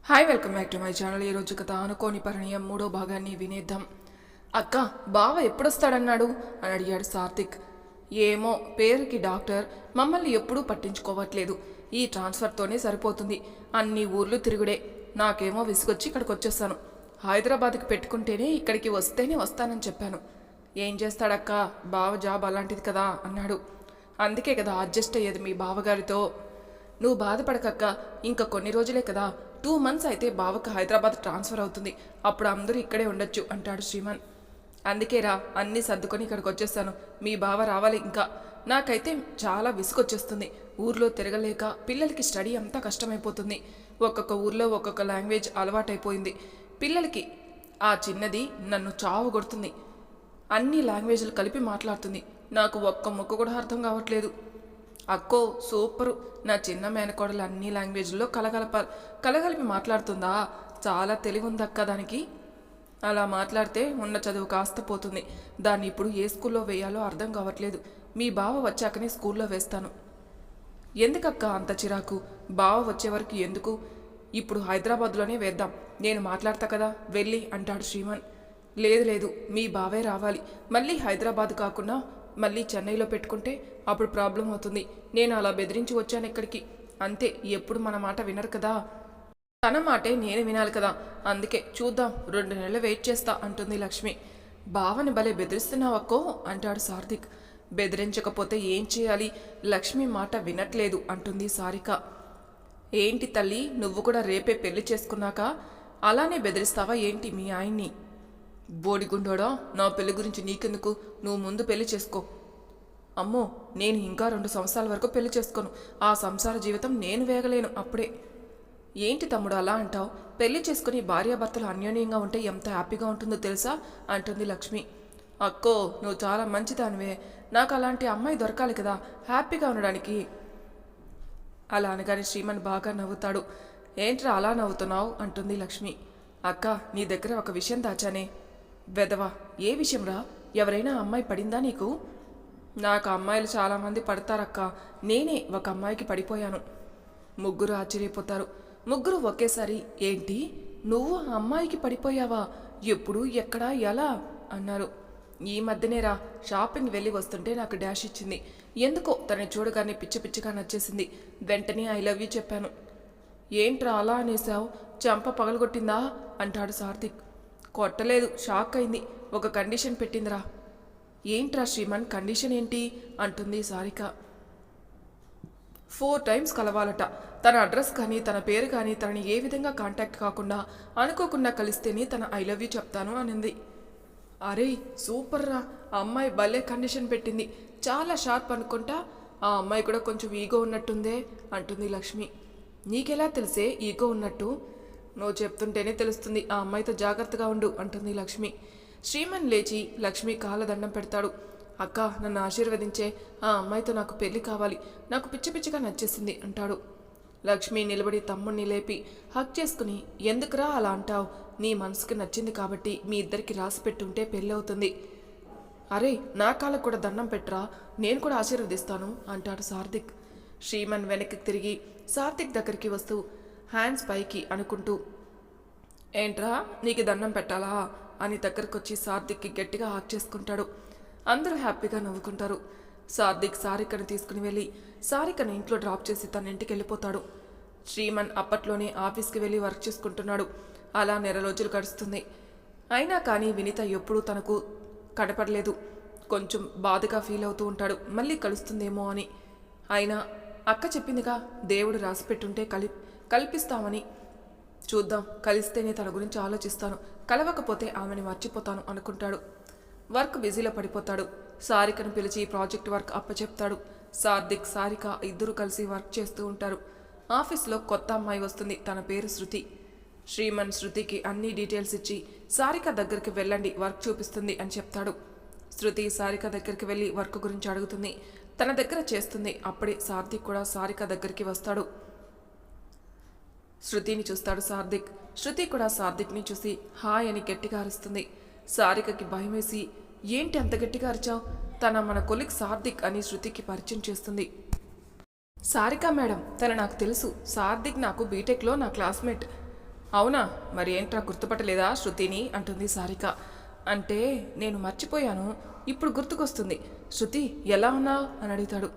Hi welcome back to my channel. ఈరోజు కథ అనుకోని పరిణయం 3వ భాగాన్ని వినేద్దాం. అక్క, బావ ఎప్పుడొస్తాడన్నాడు అని అడిగాడు సాత్విక్. ఏమో, పేరుకి డాక్టర్, మమ్మల్ని ఎప్పుడూ పట్టించుకోవట్లేదు. ఈ ట్రాన్స్ఫర్తోనే సరిపోతుంది. అన్ని ఊర్లు తిరుగుడే. నాకేమో విసుగొచ్చి ఇక్కడికి వచ్చేస్తాను. హైదరాబాద్కి పెట్టుకుంటేనే ఇక్కడికి వస్తేనే వస్తానని చెప్పాను. ఏం చేస్తాడక్క, బావ జాబ్ అలాంటిది కదా అన్నాడు. అందుకే కదా అడ్జస్ట్ అయ్యేది మీ బావగారితో. నువ్వు బాధపడకక్క, ఇంకా కొన్ని రోజులే కదా, 2 months అయితే బావకు హైదరాబాద్ ట్రాన్స్ఫర్ అవుతుంది. అప్పుడు అందరూ ఇక్కడే ఉండొచ్చు అంటాడు శ్రీమన్. అందుకేరా అన్నీ సర్దుకొని ఇక్కడికి వచ్చేస్తాను. మీ బావ రావాలి. ఇంకా నాకైతే చాలా విసుగొచ్చేస్తుంది. ఊర్లో తిరగలేక పిల్లలకి స్టడీ అంతా కష్టమైపోతుంది. ఒక్కొక్క ఊర్లో ఒక్కొక్క లాంగ్వేజ్ అలవాటైపోయింది పిల్లలకి. ఆ చిన్నది నన్ను చావు కొడుతుంది. అన్ని లాంగ్వేజ్లు కలిపి మాట్లాడుతుంది. నాకు ఒక్క ముక్క కూడా అర్థం కావట్లేదు. అక్కో సూపరు, నా చిన్న మేనకోడలు అన్ని లాంగ్వేజ్లో కలగలిపి మాట్లాడుతుందా? చాలా తెలివి ఉందక్క దానికి. అలా మాట్లాడితే ఉన్న చదువు కాస్త పోతుంది. దాన్ని ఇప్పుడు ఏ స్కూల్లో వేయాలో అర్థం కావట్లేదు. మీ బావ వచ్చాకనే స్కూల్లో వేస్తాను. ఎందుకక్క అంత చిరాకు? బావ వచ్చే వరకు ఎందుకు? ఇప్పుడు హైదరాబాద్లోనే వేద్దాం. నేను మాట్లాడతా కదా, వెళ్ళి అంటాడు శ్రీమన్. లేదు, మీ బావే రావాలి. మళ్ళీ హైదరాబాద్ కాకుండా మళ్ళీ చెన్నైలో పెట్టుకుంటే అప్పుడు ప్రాబ్లం అవుతుంది. నేను అలా బెదిరించి వచ్చాను ఇక్కడికి, అంతే. ఎప్పుడు మన మాట వినరు కదా. తన మాటే నేను వినాలి కదా. అందుకే చూద్దాం, 2 నెలలు వెయిట్ చేస్తా అంటుంది లక్ష్మి. బావని భలే బెదిరిస్తున్నావక్కో అంటాడు సాత్విక్. బెదిరించకపోతే ఏం చేయాలి? లక్ష్మి మాట వినట్లేదు అంటుంది సారిక. ఏంటి తల్లి, నువ్వు కూడా రేపే పెళ్లి చేసుకున్నాక అలానే బెదిరిస్తావా ఏంటి మీ ఆయన్ని? బోడిగుండోడా, నా పెళ్లి గురించి నీకెందుకు? నువ్వు ముందు పెళ్లి చేసుకో. అమ్మో, నేను ఇంకా 2 సంవత్సరాల వరకు పెళ్లి చేసుకోను. ఆ సంసార జీవితం నేను వేగలేను అప్పుడే. ఏంటి తమ్ముడు అలా అంటావు? పెళ్లి చేసుకుని భార్యాభర్తలు అన్యోన్యంగా ఉంటే ఎంత హ్యాపీగా ఉంటుందో తెలుసా అంటుంది లక్ష్మి. అక్కో, నువ్వు చాలా మంచిదానివే. నాకు అలాంటి అమ్మాయి దొరకాలి కదా హ్యాపీగా ఉండడానికి. అలా అనగానే శ్రీమన్ బాగా నవ్వుతాడు. ఏంట్రా అలా నవ్వుతున్నావు అంటుంది లక్ష్మి. అక్క, నీ దగ్గర ఒక విషయం దాచానే. వెదవా, ఏ విషయంరా? ఎవరైనా అమ్మాయి పడిందా నీకు? నాకు అమ్మాయిలు చాలామంది పడతారక్క. నేనే ఒక అమ్మాయికి పడిపోయాను. ముగ్గురు ఆశ్చర్యపోతారు. ముగ్గురు ఒకేసారి ఏంటి, నువ్వు ఆ అమ్మాయికి పడిపోయావా? ఎప్పుడు, ఎక్కడా, ఎలా అన్నారు. ఈ మధ్యనేరా, షాపింగ్ వెళ్ళి వస్తుంటే నాకు డాష్ ఇచ్చింది. ఎందుకో తనని చూడగానే పిచ్చిగా నచ్చేసింది. వెంటనే ఐ లవ్ యూ చెప్పాను. ఏంట్రా అలా అనేసావు? చెంప పగలగొట్టిందా అంటాడు సాత్విక్. కొట్టలేదు, షాక్ అయింది. ఒక కండిషన్ పెట్టిందిరా. ఏంట్రా శ్రీమన్, కండిషన్ ఏంటి అంటుంది సారిక. 4 times కలవాలట. తన అడ్రస్ కానీ తన పేరు కానీ తనని ఏ విధంగా కాంటాక్ట్ కాకుండా అనుకోకుండా కలిస్తేనే తన ఐ లవ్ యూ చెప్తాను అనింది. అరే సూపర్ రా, ఆ అమ్మాయి భలే కండిషన్ పెట్టింది. చాలా షార్ప్ అనుకుంటా. ఆ అమ్మాయి కూడా కొంచెం ఈగో ఉన్నట్టుందే అంటుంది లక్ష్మి. నీకెలా తెలిసే ఈగో ఉన్నట్టు? నువ్వు చెప్తుంటేనే తెలుస్తుంది. ఆ అమ్మాయితో జాగ్రత్తగా ఉండు అంటుంది లక్ష్మి. శ్రీమన్ లేచి లక్ష్మి కాళ్ళ దండం పెడతాడు. అక్క, నన్ను ఆశీర్వదించే. ఆ అమ్మాయితో నాకు పెళ్లి కావాలి. నాకు పిచ్చిగా నచ్చేసింది అంటాడు. లక్ష్మి నిలబడి తమ్ముణ్ణి లేపి హక్ చేసుకుని, ఎందుకురా అలా అంటావు? నీ మనసుకి నచ్చింది కాబట్టి మీ ఇద్దరికి రాసి పెట్టుంటే పెళ్ళి అవుతుంది. అరే, నా కాళ్ళకు కూడా దండం పెట్టరా, నేను కూడా ఆశీర్వదిస్తాను అంటాడు సాత్విక్. శ్రీమన్ వెనక్కి తిరిగి సాత్విక్ దగ్గరికి వస్తూ హ్యాండ్స్ పైకి అనుకుంటూ, ఏంట్రా నీకు దండం పెట్టాలా అని దగ్గరకొచ్చి సాత్విక్కి గట్టిగా హాక్ చేసుకుంటాడు. అందరూ హ్యాపీగా నవ్వుకుంటారు. సాత్విక్ సారికను తీసుకుని వెళ్ళి సారికను ఇంట్లో డ్రాప్ చేసి తన ఇంటికి వెళ్ళిపోతాడు. శ్రీమన్ అప్పట్లోనే ఆఫీస్కి వెళ్ళి వర్క్ చేసుకుంటున్నాడు. అలా 1 రోజులు గడుస్తుంది. అయినా కానీ వినీత ఎప్పుడూ తనకు కనపడలేదు. కొంచెం బాధగా ఫీల్ అవుతూ ఉంటాడు, మళ్ళీ కలుస్తుందేమో అని. అయినా అక్క చెప్పిందిగా, దేవుడు రాసిపెట్టుంటే కల్పిస్తామని. చూద్దాం, కలిస్తేనే తన గురించి ఆలోచిస్తాను, కలవకపోతే ఆమెని మర్చిపోతాను అనుకుంటాడు. వర్క్ బిజీలో పడిపోతాడు. సారికను పిలిచి ప్రాజెక్ట్ వర్క్ అప్పచెప్తాడు. సాత్విక్, సారిక ఇద్దరు కలిసి వర్క్ చేస్తూ ఉంటారు. ఆఫీస్లో కొత్త అమ్మాయి వస్తుంది. తన పేరు శృతి. శ్రీమన్ శృతికి అన్ని డీటెయిల్స్ ఇచ్చి సారిక దగ్గరికి వెళ్ళండి, వర్క్ చూపిస్తుంది అని చెప్తాడు. శృతి సారిక దగ్గరికి వెళ్ళి వర్క్ గురించి అడుగుతుంది. తన దగ్గర చేస్తుంది. అప్పుడే సాత్విక్ కూడా సారిక దగ్గరికి వస్తాడు. శృతిని చూస్తాడు సాత్విక్. శృతి కూడా సాత్విక్ని చూసి హాయ్ అని గట్టిగా అరుస్తుంది. సారికకి భయమేసి, ఏంటి అంత గట్టిగా అరిచావు? తన మన కొలిగ్ సాత్విక్ అని శృతికి పరిచయం చేస్తుంది. సారిక మేడం, తన నాకు తెలుసు. సాత్విక్ నాకు బీటెక్లో నా క్లాస్మేట్. అవునా, మరి ఏంట్రా గుర్తుపట్టలేదా శృతిని అంటుంది సారిక. అంటే నేను మర్చిపోయాను, ఇప్పుడు గుర్తుకొస్తుంది. శృతి ఎలా ఉన్నావు అని అడుగుతాడు.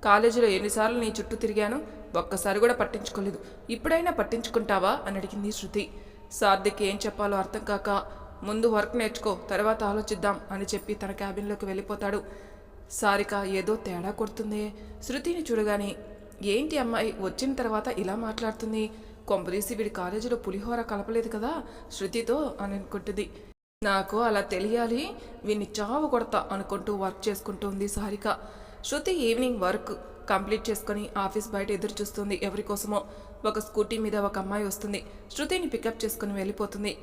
కాలేజీలో ఎన్నిసార్లు నీ చుట్టూ తిరిగాను, ఒక్కసారి కూడా పట్టించుకోలేదు, ఇప్పుడైనా పట్టించుకుంటావా అని అడిగింది శృతి. సార్థిక్ ఏం చెప్పాలో అర్థం కాక ముందు వర్క్ నేర్చుకో, తర్వాత ఆలోచిద్దాం అని చెప్పి తన క్యాబిన్లోకి వెళ్ళిపోతాడు. సారిక ఏదో తేడా కొడుతుంది. శృతిని చూడగానే ఏంటి అమ్మాయి వచ్చిన తర్వాత ఇలా మాట్లాడుతుంది, కొంపదీసి వీడి కాలేజీలో పులిహోర కలపలేదు కదా శృతితో అని అనుకుంటుంది. నాకు అలా తెలియాలి, వీడిని చావు కొడతా అనుకుంటూ వర్క్ చేసుకుంటూ ఉంది సారిక. శృతి ఈవినింగ్ వర్క్ కంప్లీట్ చేసుకుని ఆఫీస్ బయట ఎదురు చూస్తుంది ఎవరి కోసమో. ఒక స్కూటీ మీద ఒక అమ్మాయి వస్తుంది, శృతిని పికప్ చేసుకుని వెళ్ళిపోతుంది.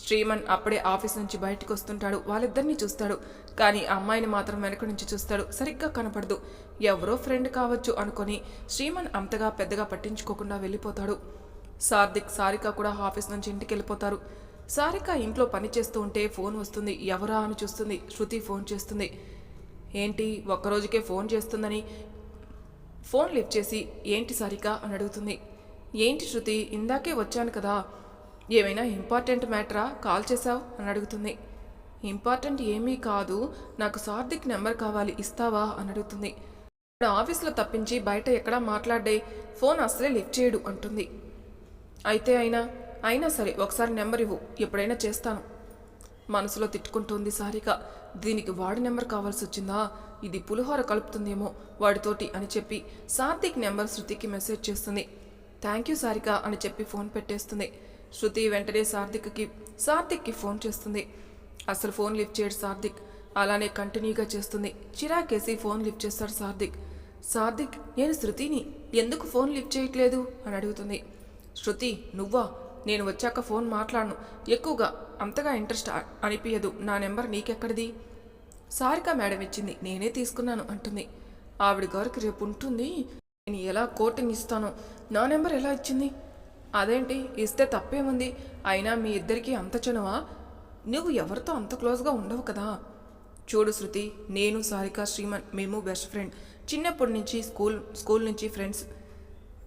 శ్రీమన్ అప్పుడే ఆఫీస్ నుంచి బయటకు వస్తుంటాడు, వాళ్ళిద్దరినీ చూస్తాడు. కానీ ఆ అమ్మాయిని మాత్రం వెనక నుంచి చూస్తాడు, సరిగ్గా కనపడదు. ఎవరో ఫ్రెండ్ కావచ్చు అనుకొని శ్రీమన్ అంతగా పెద్దగా పట్టించుకోకుండా వెళ్ళిపోతాడు. సార్థిక్ సారిక కూడా ఆఫీస్ నుంచి ఇంటికి వెళ్ళిపోతారు. సారిక ఇంట్లో పని చేస్తూ ఉంటే ఫోన్ వస్తుంది. ఎవరా అని చూస్తుంది, శృతి ఫోన్ చేస్తుంది. ఏంటి ఒక్కరోజుకే ఫోన్ చేస్తుందని ఫోన్ లిఫ్ట్ చేసి ఏంటి సారిక అని అడుగుతుంది. ఏంటి శృతి, ఇందాకే వచ్చాను కదా, ఏమైనా ఇంపార్టెంట్ మ్యాటరా కాల్ చేశావు అని అడుగుతుంది. ఇంపార్టెంట్ ఏమీ కాదు, నాకు సార్థిక్ నెంబర్ కావాలి, ఇస్తావా అని అడుగుతుంది. ఆఫీస్లో తప్పించి బయట ఎక్కడా మాట్లాడే, ఫోన్ అసలే లిఫ్ట్ చేయడు అంటుంది. అయితే అయినా సరే ఒకసారి నెంబర్ ఇవ్వు, ఎప్పుడైనా చేస్తాను మనసులో తిట్టుకుంటుంది సారిక. దీనికి వాడి నెంబర్ కావాల్సి వచ్చిందా, ఇది పులిహోర కలుపుతుందేమో వాడితోటి అని చెప్పి సార్థిక్ నెంబర్ శృతికి మెసేజ్ చేస్తుంది. థ్యాంక్ యూ సారిక అని చెప్పి ఫోన్ పెట్టేస్తుంది. శృతి వెంటనే సార్థిక్కి ఫోన్ చేస్తుంది. అసలు ఫోన్ లిఫ్ట్ చేయడు సార్థిక్, అలానే కంటిన్యూగా చేస్తుంది. చిరాకేసి ఫోన్ లిఫ్ట్ చేస్తాడు సార్థిక్ నేను శృతిని, ఎందుకు ఫోన్ లిఫ్ట్ చేయట్లేదు అని అడుగుతుంది. శృతి నువ్వా, నేను వచ్చాక ఫోన్ మాట్లాడను, ఎక్కువగా అంతగా ఇంట్రెస్ట్ అనిపించదు, నా నెంబర్ నీకెక్కడిది, సారిక మేడం ఇచ్చింది, నేనే తీసుకున్నాను అంటుంది. ఆవిడ గారికి రేపు ఉంటుంది, నేను ఎలా కోటింగ్ ఇస్తానో, నా నెంబర్ ఎలా ఇచ్చింది, అదేంటి ఇస్తే తప్పేముంది, అయినా మీ ఇద్దరికీ అంత చనువా, నువ్వు ఎవరితో అంత క్లోజ్గా ఉండవు కదా. చూడు శృతి, నేను సారిక శ్రీమన్ మేము బెస్ట్ ఫ్రెండ్, చిన్నప్పటి నుంచి స్కూల్ నుంచి ఫ్రెండ్స్,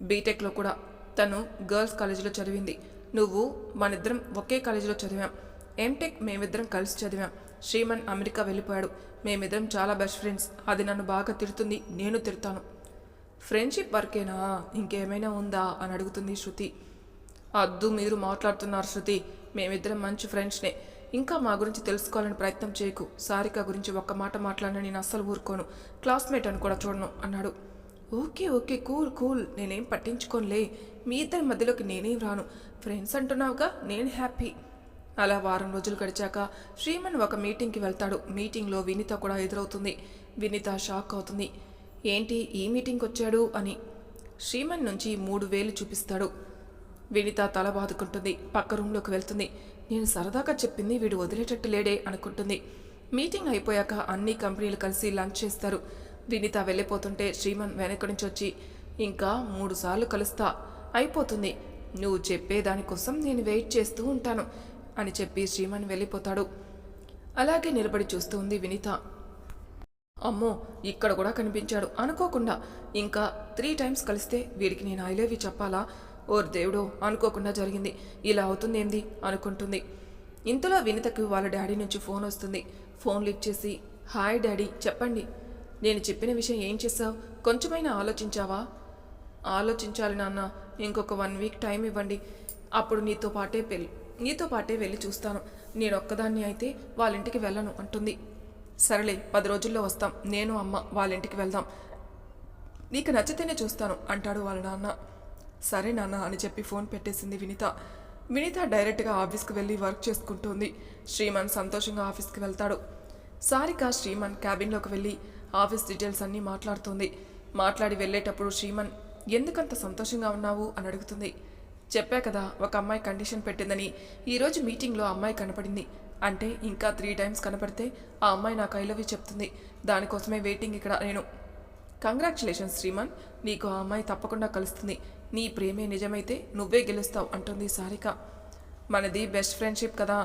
బీటెక్లో కూడా తను గర్ల్స్ కాలేజీలో చదివింది, నువ్వు మనిద్దరం ఒకే కాలేజీలో చదివాం, ఎంటెక్ మేమిద్దరం కలిసి చదివాం, శ్రీమన్ అమెరికా వెళ్ళిపోయాడు, మేమిద్దరం చాలా బెస్ట్ ఫ్రెండ్స్, అది నన్ను బాగా తిడుతుంది, నేను తిడతాను. ఫ్రెండ్షిప్ వర్కేనా, ఇంకేమైనా ఉందా అని అడుగుతుంది శృతి. అద్దు మీరు మాట్లాడుతున్నారు శృతి, మేమిద్దరం మంచి ఫ్రెండ్స్నే, ఇంకా మా గురించి తెలుసుకోవాలని ప్రయత్నం చేయకు, సారిక గురించి ఒక్క మాట మాట్లాడినా నేను అస్సలు ఊరుకోను, క్లాస్మేట్ అని కూడా చూడను అన్నాడు. ఓకే కూల్, నేనేం పట్టించుకోనులే, మీ ఇద్దరి మధ్యలోకి నేనేం రాను, ఫ్రెండ్స్ అంటున్నావుగా, నేను హ్యాపీ. అలా వారం రోజులు గడిచాక శ్రీమన్ ఒక మీటింగ్కి వెళ్తాడు. మీటింగ్లో వినీత కూడా ఎదురవుతుంది. వినీత షాక్ అవుతుంది. ఏంటి ఈ మీటింగ్కి వచ్చాడు అని. శ్రీమన్ నుంచి 3,000 చూపిస్తాడు. వినీత తల బాదుకుంటుంది, పక్క రూమ్లోకి వెళ్తుంది. నేను సరదాగా చెప్పింది వీడు వదిలేటట్టు లేడే అనుకుంటుంది. మీటింగ్ అయిపోయాక అన్ని కంపెనీలు కలిసి లంచ్ చేస్తారు. వినీత వెళ్ళిపోతుంటే శ్రీమన్ వెనక నుంచి వచ్చి, ఇంకా 3 సార్లు కలుస్తా, అయిపోతుంది, నువ్వు చెప్పేదానికోసం నేను వెయిట్ చేస్తూ ఉంటాను అని చెప్పి శ్రీమన్ వెళ్ళిపోతాడు. అలాగే నిలబడి చూస్తూ ఉంది వినీత. అమ్మో ఇక్కడ కూడా కనిపించాడు అనుకోకుండా, ఇంకా 3 టైమ్స్ కలిస్తే వీడికి నేను ఐ లవ్ యూ చెప్పాలా, ఓర్ దేవుడో అనుకోకుండా జరిగింది, ఇలా అవుతుందేంది అనుకుంటుంది. ఇంతలో వినీతకు వాళ్ళ డాడీ నుంచి ఫోన్ వస్తుంది. ఫోన్ లిఫ్ట్ చేసి, హాయ్ డాడీ చెప్పండి, నేను చెప్పిన విషయం ఏం చేసావు, కొంచెమైనా ఆలోచించావా. ఆలోచించాలి నాన్న, ఇంకొక 1 వీక్ టైం ఇవ్వండి, అప్పుడు నీతో పాటే వెళ్ళి చూస్తాను, నేను ఒక్కదాన్ని అయితే వాళ్ళ ఇంటికి వెళ్ళను అంటుంది. సరేలే 10 రోజుల్లో వస్తాం, నేను అమ్మ వాళ్ళ ఇంటికి వెళ్దాం, నీకు నచ్చితేనే చూస్తాను అంటాడు వాళ్ళ నాన్న. సరే నాన్న అని చెప్పి ఫోన్ పెట్టేసింది వినీత డైరెక్ట్గా ఆఫీస్కి వెళ్ళి వర్క్ చేసుకుంటుంది. శ్రీమన్ సంతోషంగా ఆఫీస్కి వెళ్తాడు. సారిక శ్రీమన్ క్యాబిన్లోకి వెళ్ళి ఆఫీస్ డీటెయిల్స్ అన్నీ మాట్లాడి వెళ్ళేటప్పుడు శ్రీమన్ ఎందుకంత సంతోషంగా ఉన్నావు అని అడుగుతుంది. చెప్పా కదా ఒక అమ్మాయి కండిషన్ పెట్టిందని, ఈరోజు మీటింగ్లో అమ్మాయి కనపడింది, అంటే ఇంకా 3 టైమ్స్ కనపడితే ఆ అమ్మాయి నాకు ఐ లవ్ యూ చెప్తుంది, దానికోసమే వెయిటింగ్ ఇక్కడ నేను. కంగ్రాచులేషన్స్ శ్రీమన్, నీకు ఆ అమ్మాయి తప్పకుండా కలుస్తుంది, నీ ప్రేమే నిజమైతే నువ్వే గెలుస్తావు అంటుంది సారిక. మనది బెస్ట్ ఫ్రెండ్షిప్ కదా,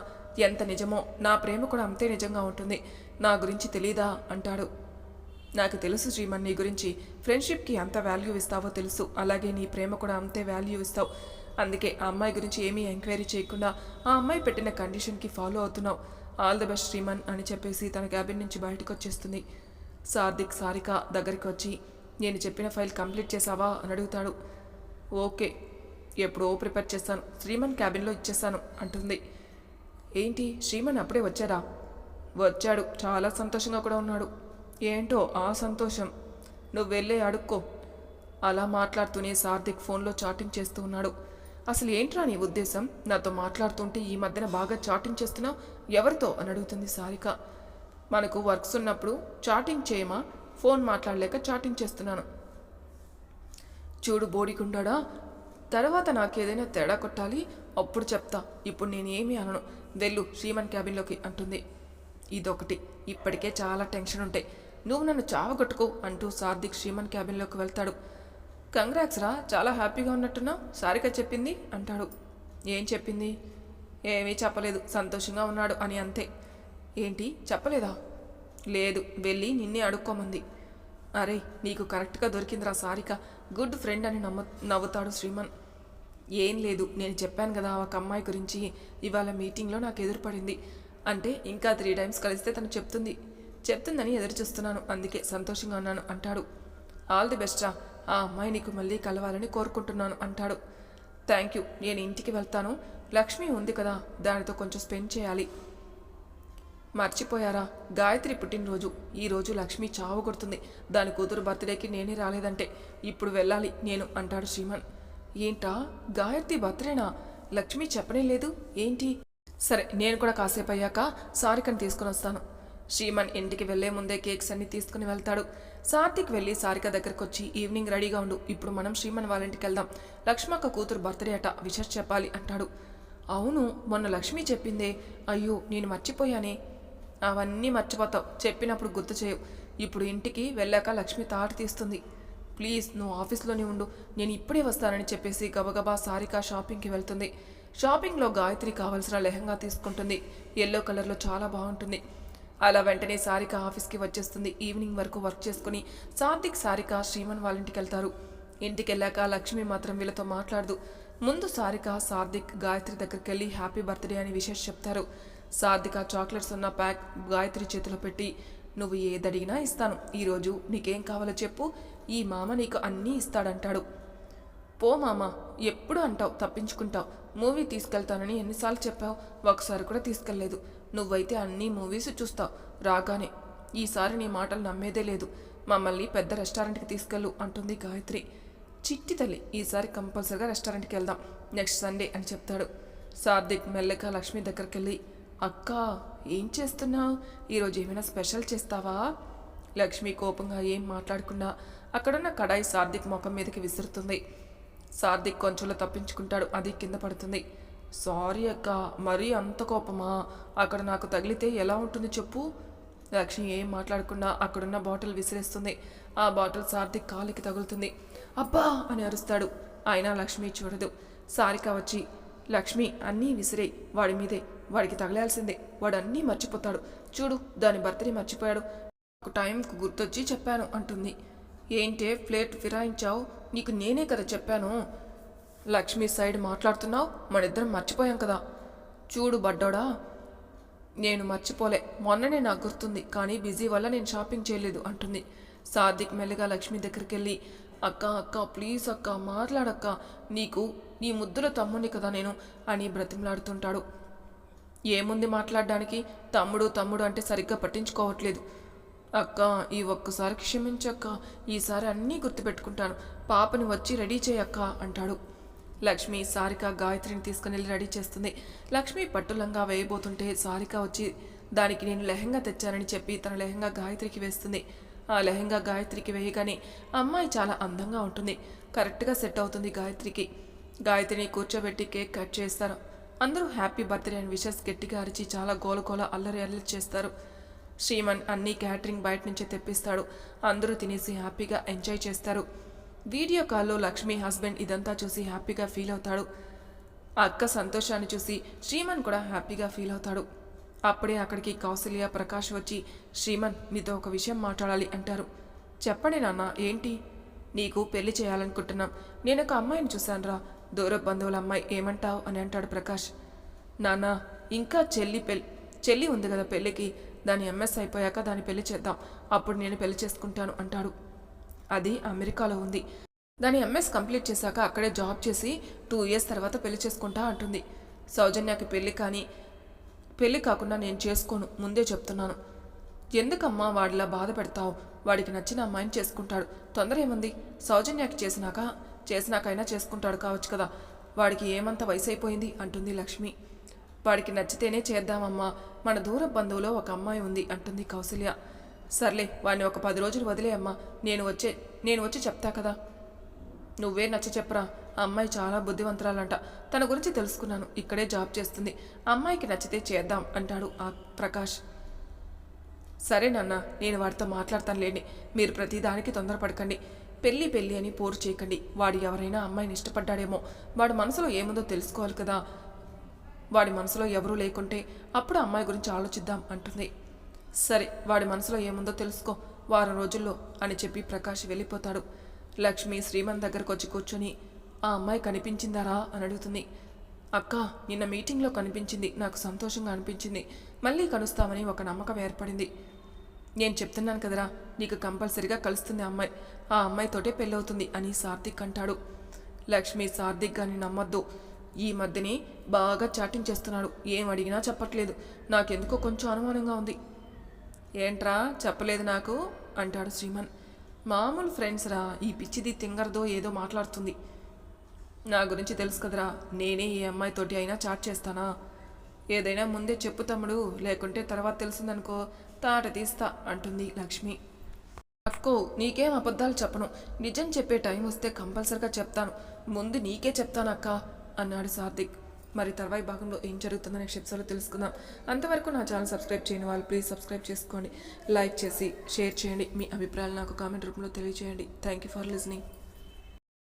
ఎంత నిజమో నా ప్రేమ కూడా అంతే నిజంగా ఉంటుంది, నా గురించి తెలీదా అంటాడు. నాకు తెలుసు శ్రీమన్ నీ గురించి, ఫ్రెండ్షిప్కి అంత వాల్యూ ఇస్తావో తెలుసు, అలాగే నీ ప్రేమ కూడా అంతే వాల్యూ ఇస్తావు, అందుకే ఆ అమ్మాయి గురించి ఏమీ ఎంక్వైరీ చేయకుండా ఆ అమ్మాయి పెట్టిన కండిషన్కి ఫాలో అవుతున్నావు. ఆల్ ది బెస్ట్ శ్రీమన్ అని చెప్పేసి తన క్యాబిన్ నుంచి బయటకు వచ్చేస్తుంది. సార్థిక్ సారిక దగ్గరికి వచ్చి నేను చెప్పిన ఫైల్ కంప్లీట్ చేసావా అని అడుగుతాడు. ఓకే, ఎప్పుడో ప్రిపేర్ చేస్తాను, శ్రీమన్ క్యాబిన్లో ఇచ్చేస్తాను అంటుంది. ఏంటి శ్రీమన్ అప్పుడే వచ్చారా? వచ్చాడు, చాలా సంతోషంగా కూడా ఉన్నాడు. ఏంటో ఆ సంతోషం, నువ్వు వెళ్ళే అడుక్కో. అలా మాట్లాడుతూనే సార్థిక్ ఫోన్లో చాటింగ్ చేస్తూ ఉన్నాడు. అసలు ఏంట్రా నీ ఉద్దేశం? నాతో మాట్లాడుతుంటే ఈ మధ్యన బాగా చాటింగ్ చేస్తున్నావు, ఎవరితో అని అడుగుతుంది సారిక. మనకు వర్క్స్ ఉన్నప్పుడు చాటింగ్ చేయమా? ఫోన్ మాట్లాడలేక చాటింగ్ చేస్తున్నాను. చూడు బోడిగుండాడా, తర్వాత నాకేదైనా తేడా కొట్టాలి, అప్పుడు చెప్తా. ఇప్పుడు నేనేమీ అనను, వెళ్ళు శ్రీమన్ క్యాబిన్లోకి అంటుంది. ఇదొకటి, ఇప్పటికే చాలా టెన్షన్ ఉంటాయి, నువ్వు నన్ను చావగొట్టుకో అంటూ సార్థిక్ శ్రీమన్ క్యాబిన్లోకి వెళ్తాడు. కంగ్రాట్స్ రా, చాలా హ్యాపీగా ఉన్నట్టున్నావు, సారిక చెప్పింది అంటాడు. ఏం చెప్పింది? ఏమీ చెప్పలేదు, సంతోషంగా ఉన్నాడు అని అంతే. ఏంటి చెప్పలేదా? లేదు, వెళ్ళి నిన్నే అడుక్కోమంది. అరే నీకు కరెక్ట్గా దొరికిందిరా సారిక, గుడ్ ఫ్రెండ్ అని నవ్వుతాడు శ్రీమన్. ఏం లేదు, నేను చెప్పాను కదా ఒక అమ్మాయి గురించి, ఇవాళ మీటింగ్లో నాకు ఎదురుపడింది. అంటే ఇంకా 3 టైమ్స్ కలిస్తే తను చెప్తుందని ఎదురు చూస్తున్నాను, అందుకే సంతోషంగా ఉన్నాను అంటాడు. ఆల్ ది బెస్ట్ రా, ఆ అమ్మాయి నీకు మళ్ళీ కలవాలని కోరుకుంటున్నాను అంటాడు. థ్యాంక్ యూ, నేను ఇంటికి వెళ్తాను, లక్ష్మి ఉంది కదా దానితో కొంచెం స్పెండ్ చేయాలి. మర్చిపోయారా, గాయత్రి పుట్టినరోజు, ఈరోజు లక్ష్మి చావు కొడుతుంది, దాని కూతురు బర్త్డేకి నేనే రాలేదంటే ఇప్పుడు వెళ్ళాలి నేను అంటాడు శ్రీమన్. ఏంటా గాయత్రి బర్త్డేనా? లక్ష్మి చెప్పనే లేదు ఏంటి? సరే నేను కూడా కాసేపు అయ్యాక సారికని తీసుకుని వస్తాను. శ్రీమన్ ఇంటికి వెళ్లే ముందే కేక్స్ అన్ని తీసుకుని వెళ్తాడు. సాత్విక్ వెళ్ళి సారిక దగ్గరకు వచ్చి ఈవినింగ్ రెడీగా ఉండు, ఇప్పుడు మనం శ్రీమన్ వాళ్ళ ఇంటికి వెళ్దాం, లక్ష్మక్క కూతురు బర్త్డే అట, విషెస్ చెప్పాలి అంటాడు. అవును మొన్న లక్ష్మి చెప్పిందే, అయ్యో నేను మర్చిపోయానే. అవన్నీ మర్చిపోతావు, చెప్పినప్పుడు గుర్తు చేయవు. ఇప్పుడు ఇంటికి వెళ్ళాక లక్ష్మి తాట తీస్తుంది. ప్లీజ్ నువ్వు ఆఫీస్లోనే ఉండు, నేను ఇప్పుడే వస్తానని చెప్పేసి గబగబా సారిక షాపింగ్కి వెళ్తుంది. షాపింగ్లో గాయత్రి కావాల్సిన లెహంగా తీసుకుంటుంది, ఎల్లో కలర్లో చాలా బాగుంటుంది. అలా వెంటనే సారిక ఆఫీస్కి వచ్చేస్తుంది. ఈవినింగ్ వరకు వర్క్ చేసుకుని సాత్విక్ సారిక శ్రీమన్ వాళ్ళ ఇంటికి వెళ్తారు. ఇంటికి వెళ్ళాక లక్ష్మి మాత్రం వీళ్ళతో మాట్లాడదు. ముందు సారిక సాత్విక్ గాయత్రి దగ్గరికి వెళ్ళి హ్యాపీ బర్త్డే అని విషెస్ చెప్తారు. సాత్విక చాక్లెట్స్ ఉన్న ప్యాక్ గాయత్రి చేతిలో పెట్టి, నువ్వు ఏదడిగినా ఇస్తాను, ఈరోజు నీకేం కావాలో చెప్పు, ఈ మామ నీకు అన్నీ ఇస్తాడంటాడు. పో మామ, ఎప్పుడు అంటావు తప్పించుకుంటావు, మూవీ తీసుకెళ్తానని ఎన్నిసార్లు చెప్పావు, ఒకసారి కూడా తీసుకెళ్లేదు. నువ్వైతే అన్ని మూవీస్ చూస్తావు రాగానే, ఈసారి నీ మాటలు నమ్మేదే లేదు, మమ్మల్ని పెద్ద రెస్టారెంట్కి తీసుకెళ్ళు అంటుంది గాయత్రి. చిట్టి తల్లి, ఈసారి కంపల్సరిగా రెస్టారెంట్కి వెళ్దాం నెక్స్ట్ సండే అని చెప్తాడు. సార్థిక్ మెల్లగా లక్ష్మి దగ్గరికి వెళ్ళి, అక్క ఏం చేస్తున్నావు, ఈరోజు ఏమైనా స్పెషల్ చేస్తావా? లక్ష్మి కోపంగా ఏం మాట్లాడకుండా అక్కడున్న కడాయి సార్థిక్ ముఖం మీదకి విసురుతుంది. సార్థిక్ కొంచెంలో తప్పించుకుంటాడు, అది కింద పడుతుంది. సారీ అక్క, మరీ అంత కోపమా? అక్కడ నాకు తగిలితే ఎలా ఉంటుంది చెప్పు. లక్ష్మి ఏం మాట్లాడకుండా అక్కడున్న బాటిల్ విసిరేస్తుంది. ఆ బాటిల్ సార్థిక్ కాలికి తగులుతుంది. అబ్బా అని అరుస్తాడు. అయినా లక్ష్మి చూడదు. సారిక వచ్చి, లక్ష్మి అన్నీ విసిరేయి, వాడి మీదే, వాడికి తగలాల్సిందే, వాడు అన్నీ మర్చిపోతాడు, చూడు దాని బర్త్డే మర్చిపోయాడు, నాకు టైంకు గుర్తొచ్చి చెప్పాను అంటుంది. ఏంటే ప్లేట్ ఫిరాయించావు, నీకు నేనే కదా చెప్పాను. లక్ష్మి సైడ్ మాట్లాడుతున్నావు, మనిద్దరం మర్చిపోయాం కదా. చూడు బడ్డోడా, నేను మర్చిపోలే, మొన్ననే నాకు గుర్తుంది, కానీ బిజీ వల్ల నేను షాపింగ్ చేయలేదు అంటుంది. సార్థిక్ మెల్లిగా లక్ష్మి దగ్గరికి వెళ్ళి, అక్క అక్క ప్లీజ్ అక్క మాట్లాడక్క, నీకు నీ ముద్దుల తమ్ముని కదా నేను అని బ్రతిమలాడుతుంటాడు. ఏముంది మాట్లాడడానికి, తమ్ముడు తమ్ముడు అంటే సరిగ్గా పట్టించుకోవట్లేదు. అక్క ఈ ఒక్కసారి క్షమించక్క, ఈసారి అన్నీ గుర్తుపెట్టుకుంటాను, పాపని వచ్చి రెడీ చేయక్క అంటాడు. లక్ష్మి సారిక గాయత్రిని తీసుకుని వెళ్ళి రెడీ చేస్తుంది. లక్ష్మి పట్టులంగా వేయబోతుంటే సారిక వచ్చి, దానికి నేను లెహంగా తెచ్చానని చెప్పి తన లెహంగా గాయత్రికి వేస్తుంది. ఆ లెహంగా గాయత్రికి వేయగానే అమ్మాయి చాలా అందంగా ఉంటుంది, కరెక్ట్గా సెట్ అవుతుంది గాయత్రికి. గాయత్రిని కూర్చోబెట్టి కేక్ కట్ చేస్తారు. అందరూ హ్యాపీ బర్త్డే అని విషెస్ గట్టిగా అరిచి చాలా గోలగోల అల్లరి అల్లరి చేస్తారు. శ్రీమన్ అన్ని క్యాటరింగ్ బయట నుంచే తెప్పిస్తాడు. అందరూ తినేసి హ్యాపీగా ఎంజాయ్ చేస్తారు. వీడియో కాల్లో లక్ష్మి హస్బెండ్ ఇదంతా చూసి హ్యాపీగా ఫీల్ అవుతాడు. అక్క సంతోషాన్ని చూసి శ్రీమన్ కూడా హ్యాపీగా ఫీల్ అవుతాడు. అప్పుడే అక్కడికి కౌసల్య ప్రకాష్ వచ్చి, శ్రీమన్ మీతో ఒక విషయం మాట్లాడాలి అంటారు. చెప్పండి నాన్న, ఏంటి? నీకు పెళ్లి చేయాలనుకుంటున్నాం, నేను ఒక అమ్మాయిని చూశానురా, దూర బంధువుల అమ్మాయి ఏమంటావు అని అంటాడు ప్రకాష్. నాన్న ఇంకా చెల్లి ఉంది కదా పెళ్ళికి, దాని ఎంఎస్ అయిపోయాక దాని పెళ్లి చేద్దాం, అప్పుడు నేను పెళ్లి చేసుకుంటాను అంటాడు. అది అమెరికాలో ఉంది, దాని ఎంఎస్ కంప్లీట్ చేశాక అక్కడే జాబ్ చేసి 2 years తర్వాత పెళ్లి చేసుకుంటా అంటుంది. సౌజన్యకి పెళ్లి కాకుండా నేను చేసుకోను, ముందే చెప్తున్నాను. ఎందుకమ్మా వాడిలా బాధ పెడతావు? వాడికి నచ్చిన అమ్మాయిని చేసుకుంటాడు, తొందర ఏముంది? సౌజన్యకి చేసినాకైనా చేసుకుంటాడు కావచ్చు కదా, వాడికి ఏమంత వయసు అయిపోయింది అంటుంది లక్ష్మి. వాడికి నచ్చితేనే చేద్దామమ్మా, మన దూర బంధువులో ఒక అమ్మాయి ఉంది అంటుంది కౌసల్య. సర్లే వాడిని ఒక 10 రోజులు వదిలే అమ్మా, నేను వచ్చి చెప్తా కదా. నువ్వే నచ్చ చెప్పరా, ఆ అమ్మాయి చాలా బుద్ధివంతురాలంట, తన గురించి తెలుసుకున్నాను, ఇక్కడే జాబ్ చేస్తుంది, అమ్మాయికి నచ్చితే చేద్దాం అంటాడు ఆ ప్రకాష్. సరే నాన్న, నేను వాడితో మాట్లాడతానులేండి, మీరు ప్రతిదానికి తొందరపడకండి, పెళ్ళి అని పోరు చేయకండి. వాడు ఎవరైనా అమ్మాయిని ఇష్టపడ్డాడేమో, వాడి మనసులో ఏముందో తెలుసుకోవాలి కదా, వాడి మనసులో ఎవరూ లేకుంటే అప్పుడు అమ్మాయి గురించి ఆలోచిద్దాం అంటుంది. సరే వాడి మనసులో ఏముందో తెలుసుకో, వారం రోజుల్లో అని చెప్పి ప్రకాష్ వెళ్ళిపోతాడు. లక్ష్మి శ్రీమంత్ దగ్గరకు వచ్చి కూర్చొని, ఆ అమ్మాయి కనిపించిందారా అని అడుగుతుంది. అక్క, నిన్న మీటింగ్లో కనిపించింది, నాకు సంతోషంగా అనిపించింది, మళ్ళీ కలుస్తామని ఒక నమ్మకం ఏర్పడింది. నేను చెప్తున్నాను కదరా, నీకు కంపల్సరిగా కలుస్తుంది అమ్మాయి, ఆ అమ్మాయితోటే పెళ్ళవుతుంది అని సార్థిక్ అంటాడు. లక్ష్మి సార్థిక్ గారిని నమ్మొద్దు, ఈ మధ్యనే బాగా చాటింగ్ చేస్తున్నాడు, ఏం అడిగినా చెప్పట్లేదు, నాకెందుకో కొంచెం అనుమానంగా ఉంది. ఏంట్రా చెప్పలేదు నాకు అంటాడు శ్రీమన్. మామూలు ఫ్రెండ్స్ రా, ఈ పిచ్చిది తింగరదో ఏదో మాట్లాడుతుంది, నా గురించి తెలుసు కదరా, నేనే ఏ అమ్మాయితోటి అయినా చాట్ చేస్తానా, ఏదైనా ముందే చెప్పు తమ్ముడు, లేకుంటే తర్వాత తెలిసిందనుకో తాట తీస్తా అంటుంది లక్ష్మి. అక్కో, నీకేం అబద్ధాలు చెప్పను, నిజం చెప్పే టైం వస్తే కంపల్సరిగా చెప్తాను, ముందు నీకే చెప్తాను అక్క అన్నాడు సార్థిక్. మరి తర్వాయి భాగంలో ఏం జరుగుతుందో నెక్స్ట్ ఎపిసోడ్లో తెలుసుకుందాం. అంతవరకు నా ఛానల్ సబ్స్క్రైబ్ చేయని వాళ్ళు ప్లీజ్ సబ్స్క్రైబ్ చేసుకోండి, లైక్ చేసి షేర్ చేయండి, మీ అభిప్రాయాలు నాకు కామెంట్ రూపంలో తెలియజేయండి. Thank you for listening.